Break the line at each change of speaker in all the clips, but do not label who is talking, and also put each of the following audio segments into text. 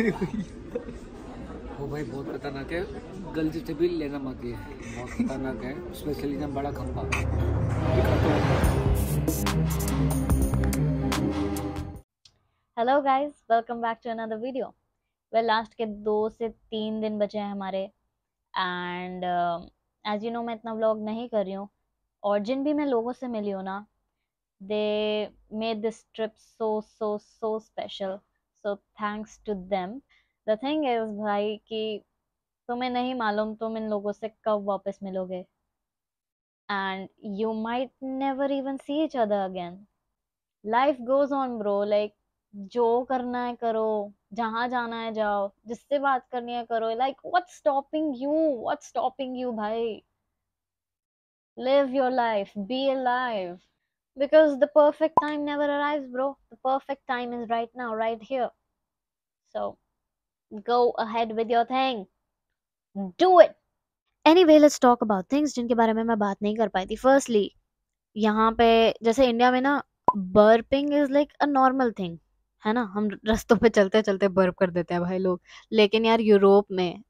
वो भाई बहुत खतरनाक है, गलती से भी लेना मत, ये बहुत खतरनाक है, स्पेशली ना बड़ा खंभा।
Hello guys, welcome back to another video. Well, last के 2 से 3 दिन बचे हैं हमारे, एंड एज यू नो मैं इतना व्लॉग नहीं कर रही हूँ। और जिन भी मैं लोगों से मिली हूँ ना, they made this trip so so so special, so thanks to them. The thing is भाई कि तुम्हें नहीं मालूम तुम इन लोगों से कब वापस मिलोगे, and you might never even see each other again. Life goes on bro, like जो करना है करो, जहां जाना है जाओ, जिससे बात करनी है करो। Like what's stopping you, what's stopping you भाई? Live your life, be alive, because the perfect time never arrives bro, the perfect time is right now, right here. So go ahead with your thing, do it. Anyway, let's talk about things जिनके बारे में मैं बात नहीं कर पाई थी। Firstly, यहाँ पे जैसे इंडिया में ना, burping is like a normal thing है ना, हम रास्तों पे चलते चलते बर्प कर देते हैं भाई लोग। लेकिन यार यूरोप में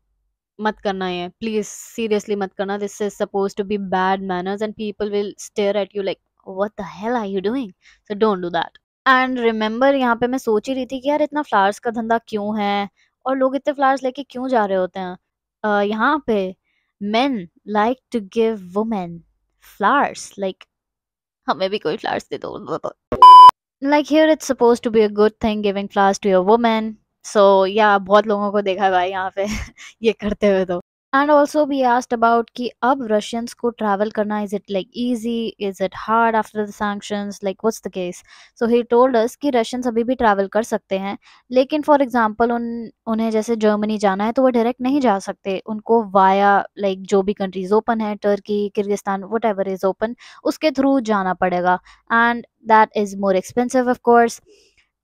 मत करना, ये प्लीज सीरियसली मत करना। This is suppose to be bad manners and people will stare at you like what the hell are you doing, so don't do that. And remember, यहाँ पे मैं सोच ही रही थी कि यार इतना फ्लावर्स का धंधा क्यों है और लोग इतने फ्लावर्स लेके क्यों जा रहे होते हैं। यहाँ पे men like to give women flowers, like हमें भी कोई फ्लावर्स दे दो। Like here it's supposed to be a good thing giving flowers to your woman. So yeah, बहुत लोगों को देखा है भाई यहाँ पे ये करते हुए तो। And also we asked about कि अब Russians को travel करना, is it like easy, is it hard after the sanctions, like what's the case? So he told us कि Russians अभी भी travel कर सकते हैं, लेकिन for example उन्हें जैसे जर्मनी जाना है तो वो डायरेक्ट नहीं जा सकते, उनको वाया लाइक जो भी कंट्रीज ओपन है, Turkey, Kyrgyzstan, whatever is open, उसके थ्रू जाना पड़ेगा, and that is more expensive of course.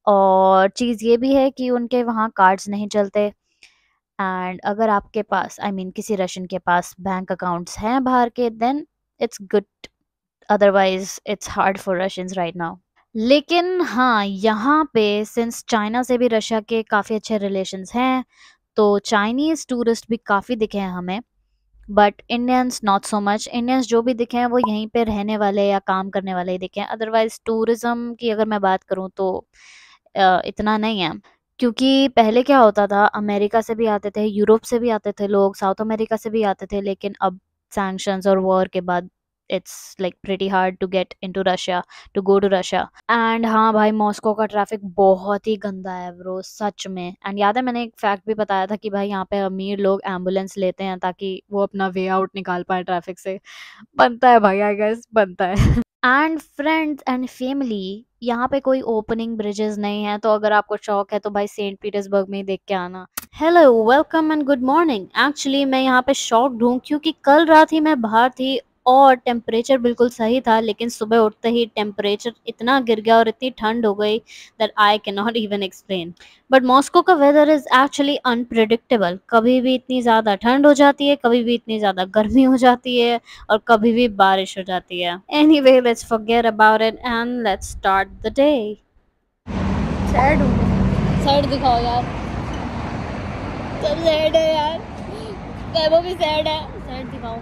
और चीज़ ये भी है कि उनके वहाँ कार्ड्स नहीं चलते, एंड अगर आपके पास किसी रशियन के पास बैंक अकाउंट्स हैं बाहर के, then it's good, otherwise it's hard for Russians right now. लेकिन हाँ, यहाँ पे सिंस चाइना से भी रशिया के काफ़ी अच्छे रिलेशंस हैं, तो चाइनीज़ टूरिस्ट भी काफ़ी दिखे हैं हमें, but Indians not so much. Indians जो भी दिखे हैं वो यहीं पे रहने वाले या काम करने वाले ही दिखे हैं, अदरवाइज टूरिज्म की अगर मैं बात करूँ तो इतना नहीं है। क्योंकि पहले क्या होता था, अमेरिका से भी आते थे, यूरोप से भी आते थे लोग, साउथ अमेरिका से भी आते थे, लेकिन अब सैंक्शंस और वॉर के बाद it's like pretty hard to get into Russia, to go to Russia. And हाँ भाई, मॉस्को का ट्रैफिक बहुत ही गंदा है ब्रो, सच में। एंड याद है मैंने एक फैक्ट भी बताया था कि भाई यहाँ पे अमीर लोग एम्बुलेंस लेते हैं ताकि वो अपना वे आउट निकाल पाए ट्रैफिक से। बनता है भाई, आई गेस बनता है। एंड फ्रेंड्स एंड फैमिली, यहाँ पे कोई ओपनिंग ब्रिजेस नहीं है, तो अगर आपको शौक है तो भाई सेंट पीटर्सबर्ग में ही देख के आना। Hello, welcome and good morning. Actually मैं यहाँ पे शॉक्ड हूँ क्योंकि कल रात ही मैं बाहर थी और टेम्परेचर बिल्कुल सही था, लेकिन सुबह उठते ही टेम्परेचर इतना गिर गया और इतनी ठंड हो गई that I can not even explain. But Moscow का वेदर इज एक्चुअली अनप्रिडिक्टेबल, कभी भी इतनी ज़्यादा ठंड हो जाती है, कभी भी इतनी ज़्यादा गर्मी हो जाती है, और कभी भी बारिश हो जाती है। Anyway, let's forget about it and let's start the day. Sad हूँ, सैड दिखाओ यार, सब सैड है यार, वो भी सैड है, सैड दिखाओ।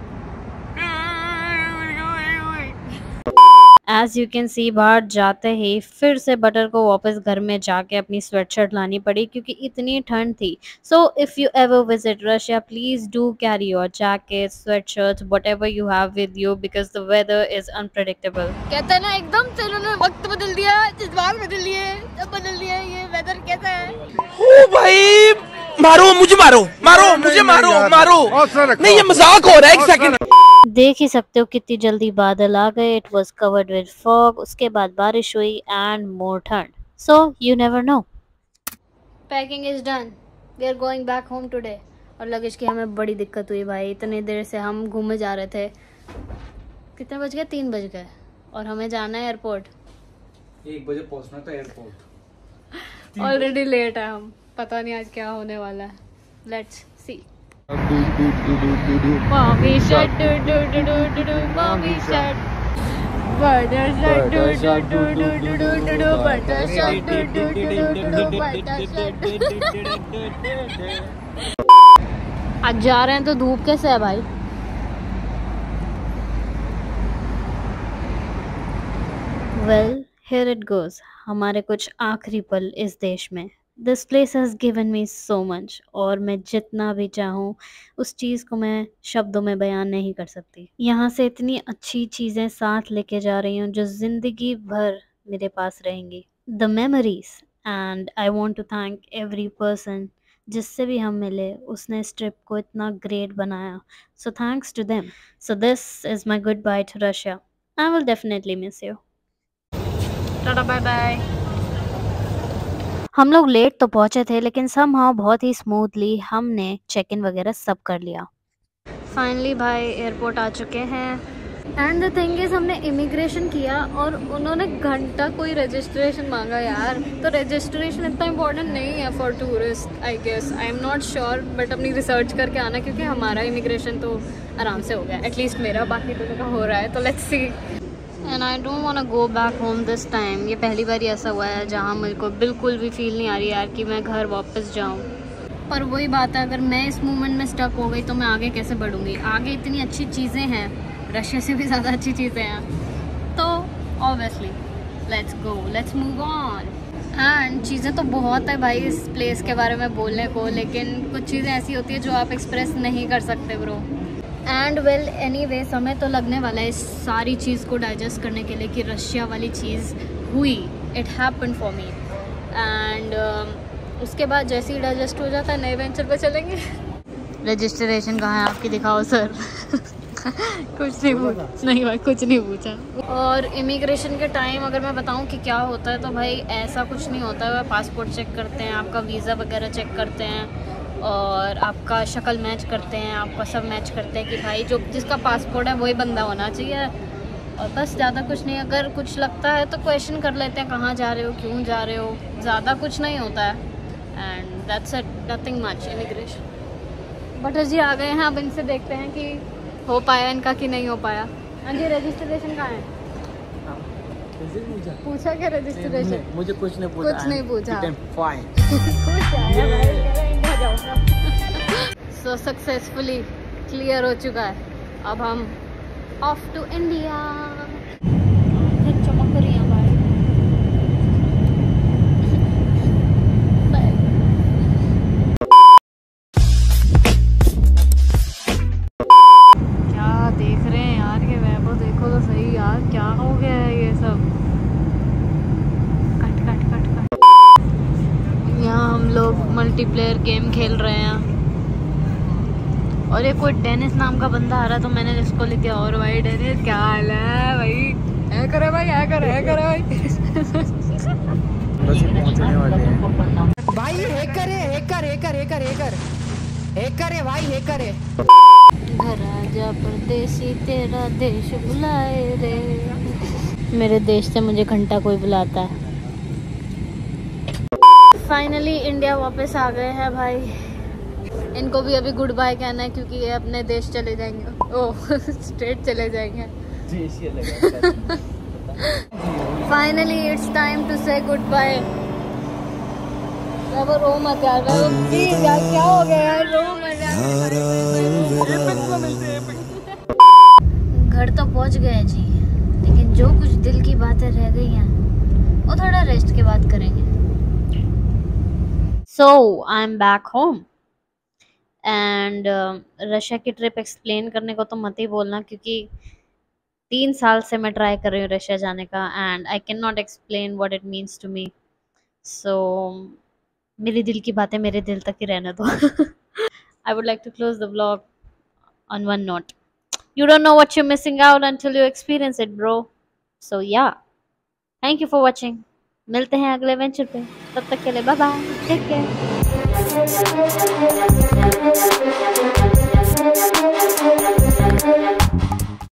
एज यू कैन सी, बाहर जाते ही फिर से बटर को वापस घर में जाके अपनी स्वेटशर्ट लानी पड़ी क्योंकि इतनी ठंड थी। So if you ever visit Russia, please do carry your jacket, sweatshirts, whatever you have with you, because the weather is unpredictable. कहते हैं ना, एकदम से उन्होंने वक्त बदल दिया, जज्बात बदल दिए, सब बदल दिया। ये वेदर कैसा है?
ओ भाई, मारो मुझे, मारो मारो मुझे, मारो मारो, नहीं ये मजाक हो रहा है, एक सेकंड।
देख ही सकते हो कितनी जल्दी बादल आ गए। It was covered with fog, उसके बाद बारिश हुई एंड मोर ठंड। So you never know. Packing is done, we are going back home today. और लगेज की हमें बड़ी दिक्कत हुई भाई, इतनी देर से हम घूमे जा रहे थे। कितने बज गए? 3 बज गए और हमें जाना है एयरपोर्ट।
1 बजे पहुंचना था एयरपोर्ट।
ऑलरेडी लेट है हम, पता नहीं आज क्या होने वाला है। Let's see. Mommy shark, do do do do do do, mommy shark. आज जा रहे हैं तो धूप कैसे है भाई? वेल हियर इट गोज, हमारे कुछ आखिरी पल इस देश में। This place has given me so much, और मैं जितना भी चाहूँ उस चीज़ को मैं शब्दों में बयान नहीं कर सकती। यहाँ से इतनी अच्छी चीज़ें साथ लेके जा रही हूँ जो ज़िंदगी भर मेरे पास रहेंगी, the memories. And I want to thank every person जिससे भी हम मिले, उसने इस ट्रिप को इतना ग्रेट बनाया। So thanks to them. So this is my goodbye to Russia. I will definitely miss you. Tata bye bye. हम लोग लेट तो पहुंचे थे, लेकिन समहाउ बहुत ही स्मूथली हमने चेक इन वगैरह सब कर लिया। फाइनली भाई एयरपोर्ट आ चुके हैं। एंड द थिंग इज, हमने इमिग्रेशन किया और उन्होंने घंटा कोई रजिस्ट्रेशन मांगा यार। तो रजिस्ट्रेशन इतना इम्पोर्टेंट नहीं है for tourist, I guess, I am not sure, but अपनी रिसर्च करके आना, क्योंकि हमारा इमिग्रेशन तो आराम से हो गया, एटलीस्ट मेरा, बाकी तो का हो रहा है, तो let's see. And I don't want to go back home this time. ये पहली बार ऐसा हुआ है जहाँ मेरे को बिल्कुल भी फील नहीं आ रही यार कि मैं घर वापस जाऊँ। पर वही बात है, अगर मैं इस मोमेंट में स्टक हो गई तो मैं आगे कैसे बढ़ूँगी? आगे इतनी अच्छी चीज़ें हैं, रशिया से भी ज़्यादा अच्छी चीज़ें हैं, तो obviously let's go, let's move on. And चीज़ें तो बहुत है भाई इस प्लेस के बारे में बोलने को, लेकिन कुछ चीज़ें ऐसी होती है जो आप एक्सप्रेस नहीं कर सकते ब्रो। एंड वेल एनीवे, समय तो लगने वाला है इस सारी चीज़ को डाइजेस्ट करने के लिए कि रशिया वाली चीज़ हुई, it happened for me. And उसके बाद जैसे ही डाइजेस्ट हो जाता है नए वेंचर पे चलेंगे। रजिस्ट्रेशन कहाँ है आपकी, दिखाओ सर। कुछ नहीं पूछा, नहीं भाई कुछ नहीं पूछा। और इमिग्रेशन के टाइम अगर मैं बताऊं कि क्या होता है, तो भाई ऐसा कुछ नहीं होता है। पासपोर्ट चेक करते हैं, आपका वीज़ा वगैरह चेक करते हैं, और आपका शक्ल मैच करते हैं, आपका सब मैच करते हैं कि भाई जो जिसका पासपोर्ट है वही बंदा होना चाहिए, और बस ज़्यादा कुछ नहीं। अगर कुछ लगता है तो क्वेश्चन कर लेते हैं, कहाँ जा रहे हो, क्यों जा रहे हो, ज़्यादा कुछ नहीं होता है। And that's it, nothing much immigration. But जी आ गए हैं, अब इनसे देखते हैं कि हो पाया इनका कि नहीं हो पाया। हाँ जी, रजिस्ट्रेशन कहाँ है? पूछा क्या रजिस्ट्रेशन?
मुझे कुछ नहीं पूछा।
कुछ नहीं पूछा।
फाइन। सो
सक्सेसफुली क्लियर हो चुका है। अब हम ऑफ टू इंडिया। चमक रही है भाई। क्या देख रहे हैं यार, ये वैभव देखो तो सही यार, क्या हो गया है ये सब। Cut cut cut cut. यहाँ हम लोग मल्टीप्लेयर गेम खेल रहे हैं, और ये कोई डेनिस नाम का बंदा आ रहा, तो मैंने इसको लिखा, और भाई डेनिस क्या हाल है भाई, है करे भाई, है करे भाई।
बस ये पहुंचने वाले हैं
भाई। हैकर है, hacker hacker hacker hacker hacker है भाई, हैकर है।
घर आजा परदेसी, तेरा देश बुलाए रे। मेरे देश से मुझे घंटा कोई बुलाता है। फाइनली इंडिया वापस आ गए हैं भाई। इनको भी अभी गुड बाय कहना है, क्योंकि ये अपने देश चले जाएंगे। ओह स्ट्रेट चले जाएंगे। फाइनली इट्स टाइम टू से गुड बाय। वो रो मत यार, प्लीज यार, क्या हो गया यार, रो मत यार। घर तो पहुंच गए जी, लेकिन जो कुछ दिल की बातें रह गई हैं वो थोड़ा रेस्ट के बाद करेंगे। So I am back home. And Russia की ट्रिप एक्सप्लेन करने को तो मत ही बोलना, क्योंकि 3 साल से मैं ट्राई कर रही हूँ रशिया जाने का, and I can not explain what it means to me. So मेरे दिल की बातें मेरे दिल तक ही रहने दो। I would like to close the vlog on one note. You don't know what you're missing out until you experience it, bro. So yeah, thank you for watching. मिलते हैं अगले वेंचर पे, तब तक के लिए बाय बाय, टेक केयर।